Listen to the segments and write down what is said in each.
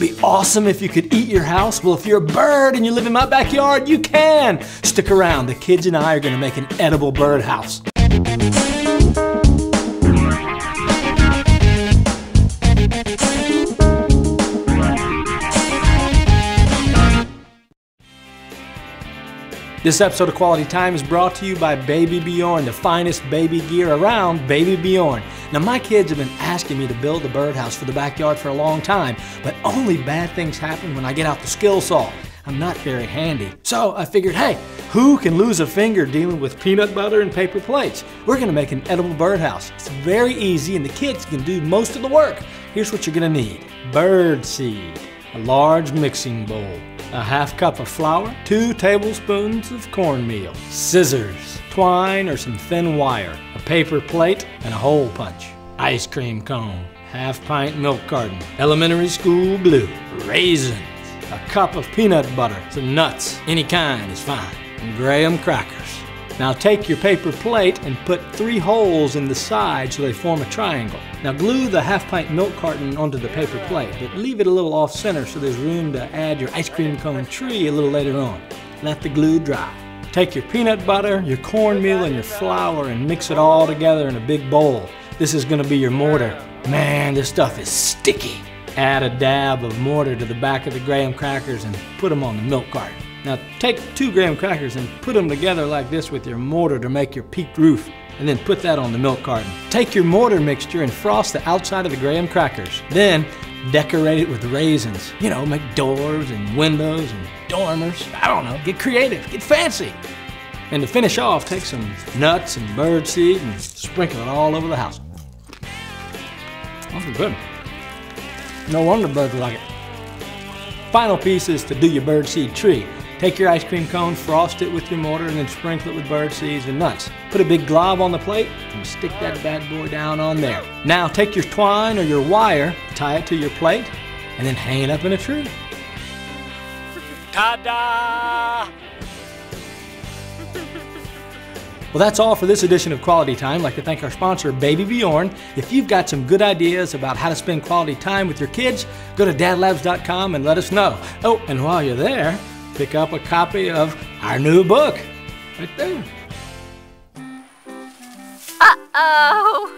it be awesome if you could eat your house? Well, if you're a bird and you live in my backyard, you can. Stick around, the kids and I are gonna make an edible birdhouse. This episode of Quality Time is brought to you by Baby Bjorn, the finest baby gear around, Baby Bjorn. Now my kids have been asking me to build a birdhouse for the backyard for a long time, but only bad things happen when I get out the skill saw. I'm not very handy. So I figured, hey, who can lose a finger dealing with peanut butter and paper plates? We're gonna make an edible birdhouse. It's very easy and the kids can do most of the work. Here's what you're gonna need. Bird seed, a large mixing bowl, a half cup of flour, 2 tablespoons of cornmeal, scissors, twine or some thin wire, a paper plate, and a hole punch, ice cream cone, half-pint milk carton, elementary school glue, raisins, a cup of peanut butter, some nuts, any kind is fine, and graham crackers. Now take your paper plate and put 3 holes in the side so they form a triangle. Now glue the half-pint milk carton onto the paper plate, but leave it a little off-center so there's room to add your ice cream cone tree a little later on. Let the glue dry. Take your peanut butter, your cornmeal, and your flour and mix it all together in a big bowl. This is gonna be your mortar. Man, this stuff is sticky. Add a dab of mortar to the back of the graham crackers and put them on the milk carton. Now take 2 graham crackers and put them together like this with your mortar to make your peaked roof, and then put that on the milk carton. Take your mortar mixture and frost the outside of the graham crackers. Then decorate it with raisins. You know, make doors and windows and dormers. I don't know, get creative, get fancy. And to finish off, take some nuts and bird seed and sprinkle it all over the house. That's good. No wonder birds like it. Final piece is to do your bird seed tree. Take your ice cream cone, frost it with your mortar, and then sprinkle it with bird seeds and nuts. Put a big glob on the plate and stick that bad boy down on there. Now take your twine or your wire, tie it to your plate, and then hang it up in a tree. Ta-da! Well, that's all for this edition of Quality Time. I'd like to thank our sponsor, Baby Bjorn. If you've got some good ideas about how to spend quality time with your kids, go to DadLabs.com and let us know. Oh, and while you're there, pick up a copy of our new book, right there. Uh-oh.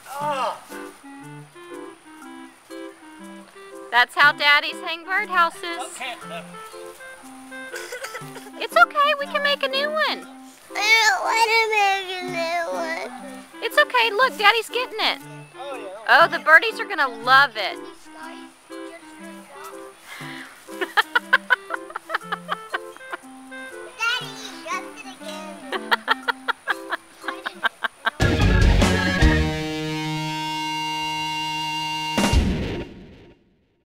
Oh. That's how daddies hang birdhouses. Okay. It's okay, we can make a new one. I don't want to make a new one. It's okay, look, daddy's getting it. Oh, the birdies are gonna love it.